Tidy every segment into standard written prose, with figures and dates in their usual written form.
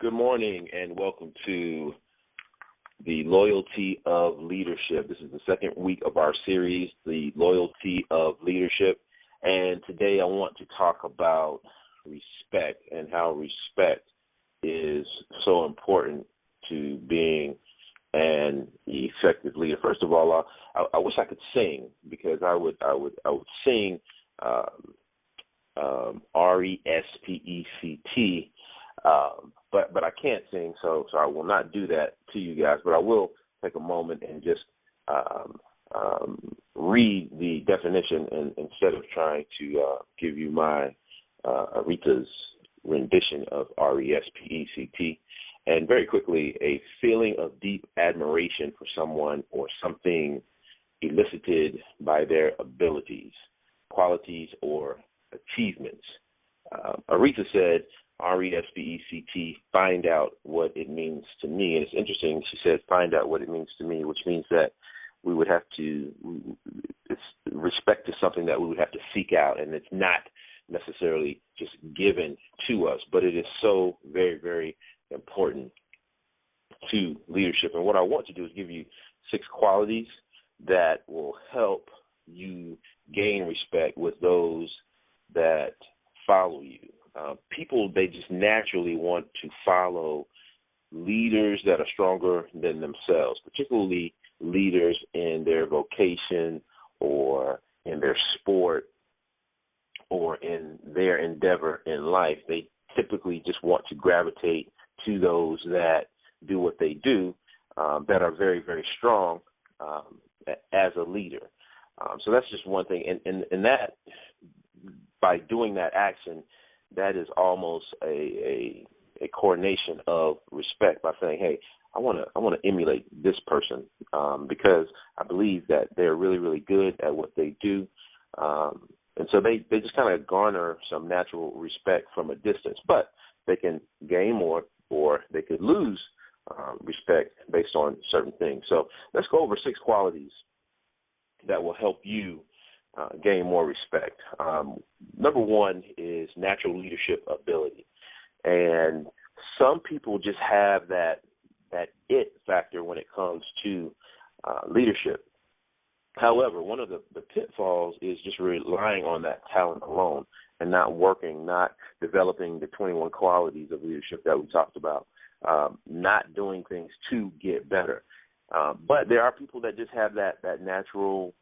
Good morning and welcome to the Loyalty of Leadership. This is the second week of our series, The Loyalty of Leadership. And today I want to talk about respect and how respect is so important to being an effective leader. First of all, I wish I could sing because I would sing RESPECT. But I can't sing, so I will not do that to you guys. But I will take a moment and just read the definition instead of trying to give you my Aretha's rendition of RESPECT. And very quickly, a feeling of deep admiration for someone or something elicited by their abilities, qualities, or achievements. Aretha said, RESPECT, find out what it means to me. And it's interesting, she said, find out what it means to me, which means that we would have to, respect is something that we would have to seek out, and it's not necessarily just given to us, but it is so very, very important to leadership. And what I want to do is give you 6 qualities that will help you gain respect with those that follow you. People, they just naturally want to follow leaders that are stronger than themselves, particularly leaders in their vocation or in their sport or in their endeavor in life. They typically just want to gravitate to those that do what they do, that are very, very strong as a leader. So that's just one thing. And that, by doing that action, that is almost a coordination of respect by saying, hey, I want to emulate this person because I believe that they're really, really good at what they do. And so they just kind of garner some natural respect from a distance, but they can gain more or they could lose respect based on certain things. So let's go over 6 qualities that will help you gain more respect. Number 1 is natural leadership ability. And some people just have that it factor when it comes to leadership. However, one of the pitfalls is just relying on that talent alone and not developing the 21 qualities of leadership that we talked about, not doing things to get better. But there are people that just have that natural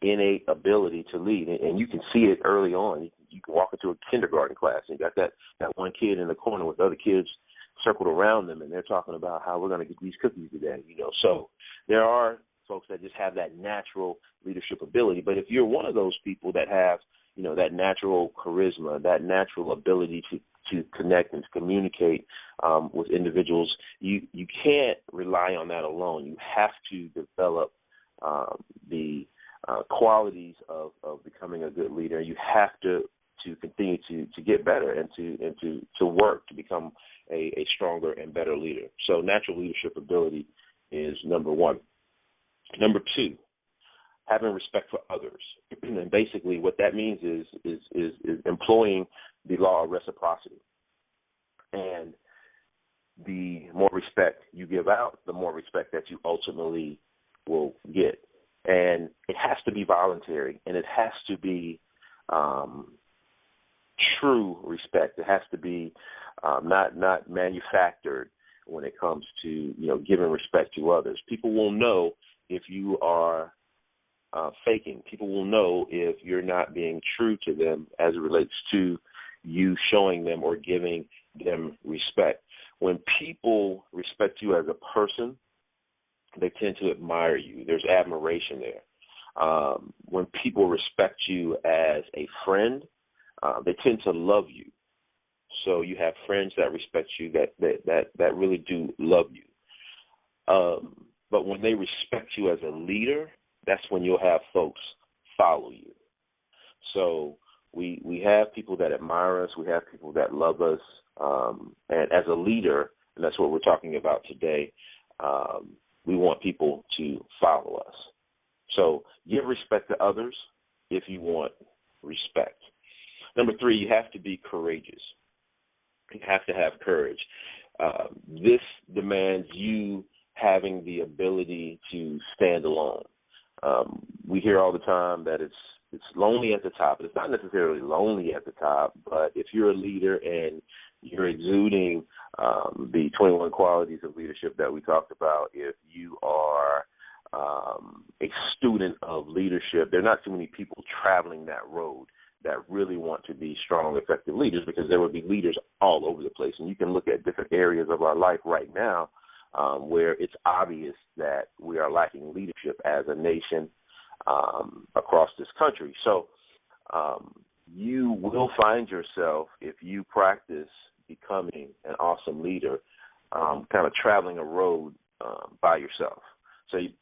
innate ability to lead, and you can see it early on. You can walk into a kindergarten class and you got that one kid in the corner with other kids circled around them, and they're talking about how we're going to get these cookies today. So there are folks that just have that natural leadership ability. But if you're one of those people that have, that natural charisma, that natural ability to connect and to communicate with individuals, you can't rely on that alone. You have to develop the qualities of becoming a good leader. You have to continue to get better and to work to become a stronger and better leader. So natural leadership ability is number 1. Number 2, having respect for others. And basically what that means is employing the law of reciprocity. And the more respect you give out, the more respect that you ultimately will get. And it has to be voluntary, and it has to be true respect. It has to be not manufactured when it comes to giving respect to others. People will know if you are faking. People will know if you're not being true to them as it relates to you showing them or giving them respect. When people respect you as a person, they tend to admire you. There's admiration there. When people respect you as a friend, they tend to love you. So you have friends that respect you that really do love you. But when they respect you as a leader, that's when you'll have folks follow you. So we have people that admire us. We have people that love us. And as a leader, and that's what we're talking about today, we want people to follow us. So give respect to others if you want respect. Number 3, you have to be courageous. You have to have courage. This demands you having the ability to stand alone. We hear all the time that it's lonely at the top. It's not necessarily lonely at the top, but if you're a leader and you're exuding the 21 qualities of leadership that we talked about, if you are a student of leadership, there are not too many people traveling that road that really want to be strong, effective leaders, because there will be leaders all over the place. And you can look at different areas of our life right now where it's obvious that we are lacking leadership as a nation across this country. So you will find yourself, if you practice becoming an awesome leader, kind of traveling a road by yourself.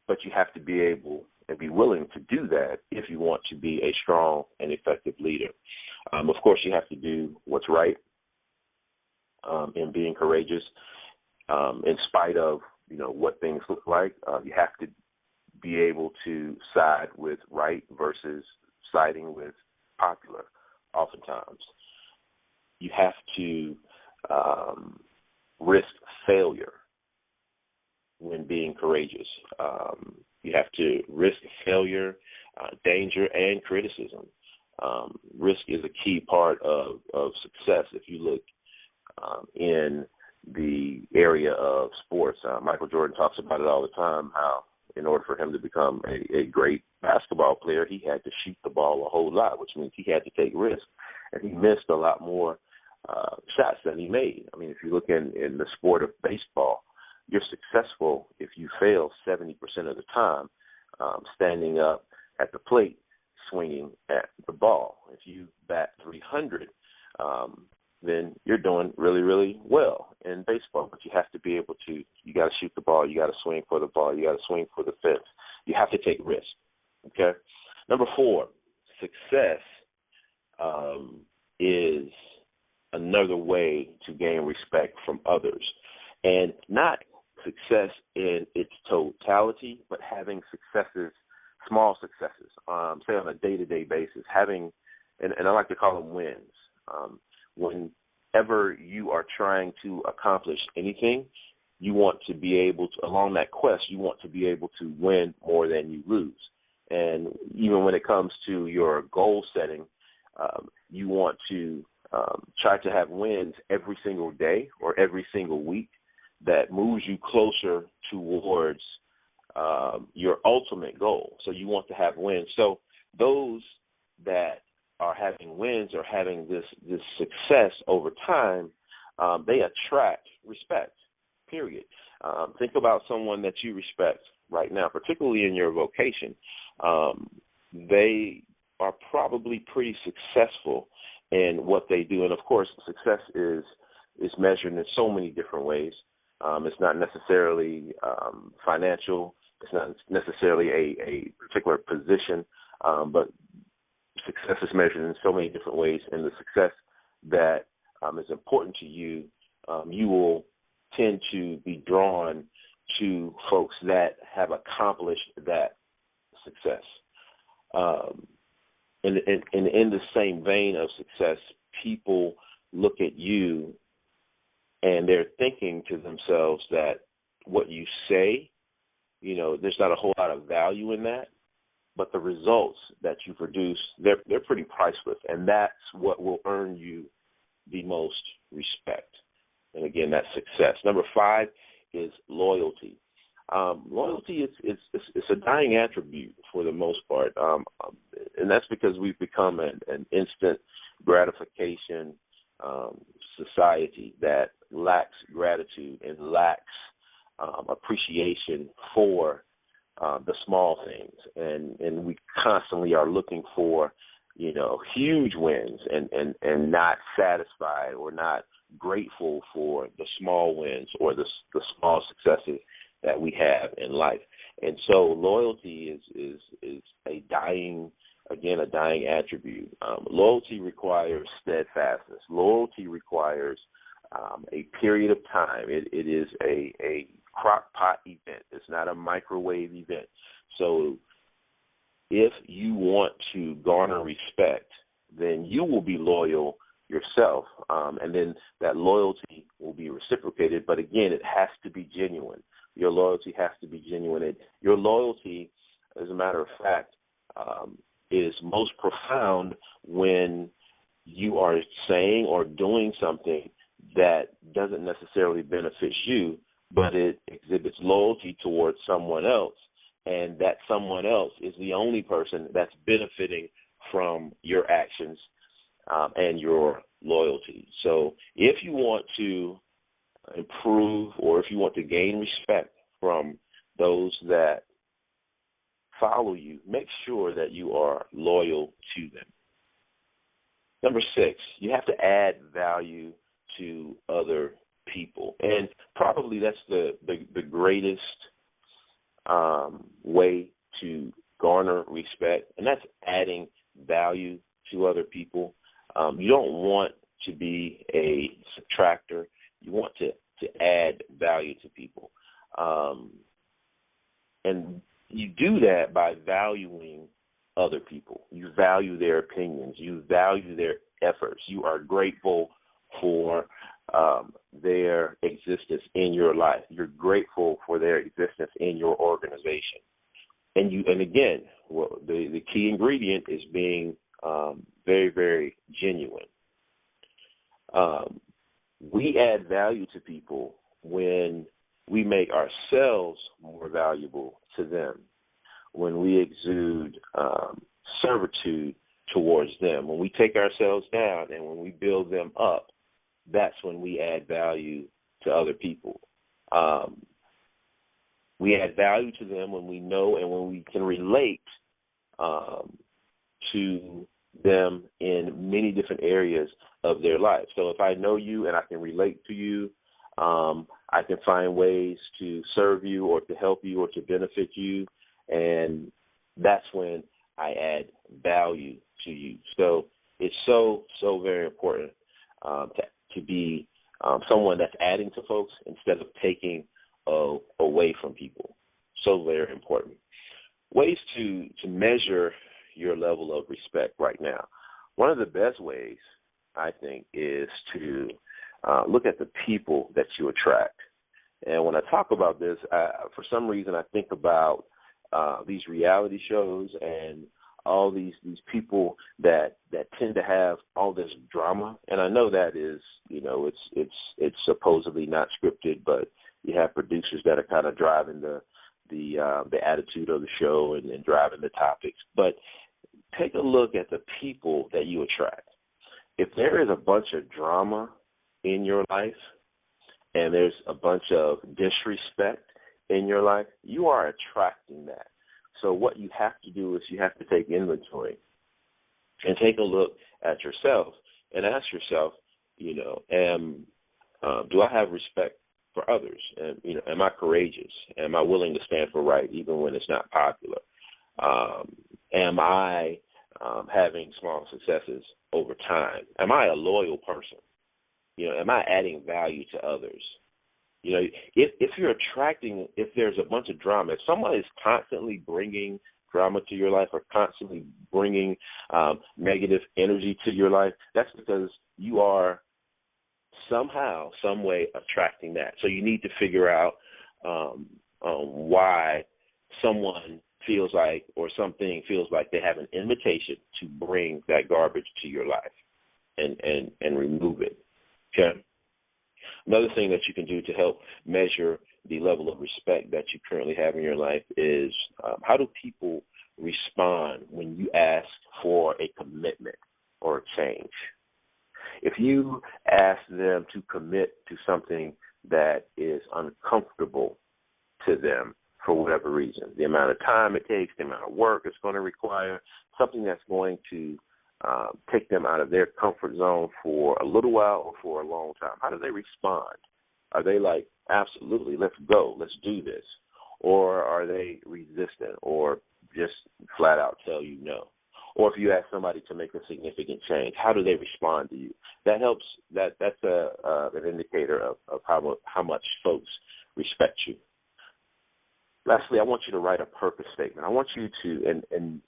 But you have to be able and be willing to do that if you want to be a strong and effective leader. Of course, you have to do what's right in being courageous, in spite of what things look like. You have to be able to side with right versus siding with popular. Oftentimes, you have to risk failure when being courageous. You have to risk failure, danger, and criticism. Risk is a key part of success. If you look in the area of sports, Michael Jordan talks about it all the time, how in order for him to become a great basketball player, he had to shoot the ball a whole lot, which means he had to take risks. And he missed a lot more shots than he made. I mean, if you look in the sport of baseball, you're successful if you fail 70% of the time standing up at the plate swinging at the ball. If you bat 300, then you're doing really, really well in baseball. But you have to be able to, you got to shoot the ball, you got to swing for the ball, you got to swing for the fence. You have to take risks, okay? Number 4, success is another way to gain respect from others. And not success in its totality, but having successes, small successes, say on a day-to-day basis, having, and I like to call them wins. Whenever you are trying to accomplish anything, you want to be able to, along that quest, you want to be able to win more than you lose. And even when it comes to your goal setting, you want to try to have wins every single day or every single week that moves you closer towards your ultimate goal. So you want to have wins. So those that are having wins or having this success over time, they attract respect, period. Think about someone that you respect right now, particularly in your vocation. They are probably pretty successful in what they do. And, of course, success is measured in so many different ways. It's not necessarily financial. It's not necessarily a particular position, but success is measured in so many different ways. And the success that is important to you, you will tend to be drawn to folks that have accomplished that success. And in the same vein of success, people look at you and they're thinking to themselves that what you say, there's not a whole lot of value in that, but the results that you produce, they're pretty priceless, and that's what will earn you the most respect. And again, that's success. Number 5 is loyalty. Loyalty is a dying attribute for the most part, and that's because we've become an instant gratification society that lacks gratitude and lacks appreciation for the small things, and we constantly are looking for huge wins and not satisfied or not grateful for the small wins or the small successes that we have in life. And so loyalty is a dying attribute. Loyalty requires steadfastness. Loyalty requires a period of time. It is a crock pot event. It's not a microwave event. So if you want to garner respect, then you will be loyal yourself, and then that loyalty will be reciprocated. But again, it has to be genuine. Your loyalty has to be genuine. Your loyalty, as a matter of fact, is most profound when you are saying or doing something that doesn't necessarily benefit you, but it exhibits loyalty towards someone else, and that someone else is the only person that's benefiting from your actions and your loyalty. So if you want to improve, or if you want to gain respect from those that follow you, make sure that you are loyal to them. Number 6, you have to add value to other people. And probably that's the greatest way to garner respect, and that's adding value to other people. You don't want to be a subtractor. You want to add value to people. And you do that by valuing other people. You value their opinions. You value their efforts. You are grateful for their existence in your life. You're grateful for their existence in your organization. And again, well, the key ingredient is being very, very genuine. We add value to people when we make ourselves more valuable to them, when we exude servitude towards them, when we take ourselves down and when we build them up. That's when we add value to other people. We add value to them when we know and when we can relate to them in many different areas of their life. So if I know you and I can relate to you, I can find ways to serve you or to help you or to benefit you, and that's when I add value to you. So it's so very important to be someone that's adding to folks instead of taking away from people. So very important. Ways to measure your level of respect right now. One of the best ways, I think, is to look at the people that you attract. And when I talk about this, for some reason I think about these reality shows and all these people that tend to have all this drama. And I know that is, it's supposedly not scripted, but you have producers that are kind of driving the attitude of the show and driving the topics. But take a look at the people that you attract. If there is a bunch of drama in your life and there's a bunch of disrespect in your life, you are attracting that. So what you have to do is you have to take inventory and take a look at yourself and ask yourself, do I have respect for others? And, am I courageous? Am I willing to stand for right even when it's not popular? Am I having small successes over time? Am I a loyal person? Am I adding value to others? If you're attracting, if there's a bunch of drama, if someone is constantly bringing drama to your life or constantly bringing negative energy to your life, that's because you are somehow, some way attracting that. So you need to figure out why someone feels like, or something feels like they have an invitation to bring that garbage to your life and remove it. Okay. Another thing that you can do to help measure the level of respect that you currently have in your life is how do people respond when you ask for a commitment or a change? If you ask them to commit to something that is uncomfortable to them for whatever reason, the amount of time it takes, the amount of work it's going to require, something that's going to take them out of their comfort zone for a little while or for a long time, how do they respond? Are they like, absolutely, let's go, let's do this? Or are they resistant or just flat out tell you no? Or if you ask somebody to make a significant change, how do they respond to you? That helps. That's an indicator of how much folks respect you. Lastly, I want you to write a purpose statement. I want you to, and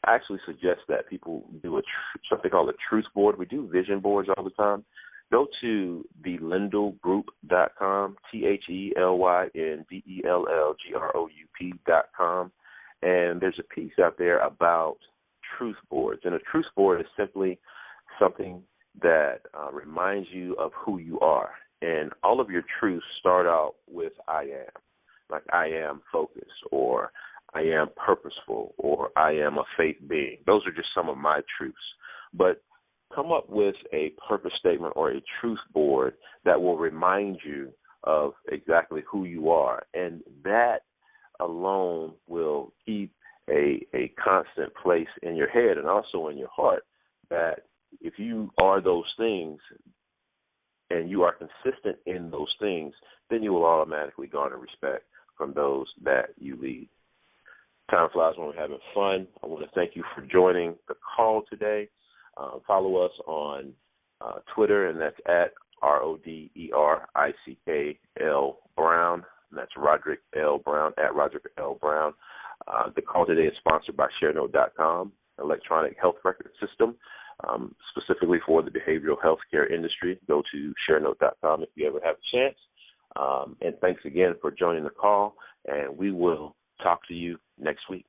I actually suggest that people do something called a truth board. We do vision boards all the time. Go to thelendellgroup.com, THELYNDELLGROUP.com, and there's a piece out there about truth boards. And a truth board is simply something that reminds you of who you are. And all of your truths start out with I am, like I am focused, or I am purposeful, or I am a faith being. Those are just some of my truths. But come up with a purpose statement or a truth board that will remind you of exactly who you are. And that alone will keep a constant place in your head and also in your heart that if you are those things and you are consistent in those things, then you will automatically garner respect from those that you lead. Time flies when we're having fun. I want to thank you for joining the call today. Follow us on Twitter, and that's at RODERICKL Brown. And that's Roderick L. Brown, at Roderick L. Brown. The call today is sponsored by ShareNote.com, electronic health record system, specifically for the behavioral health care industry. Go to ShareNote.com if you ever have a chance. And thanks again for joining the call, and we will talk to you next week.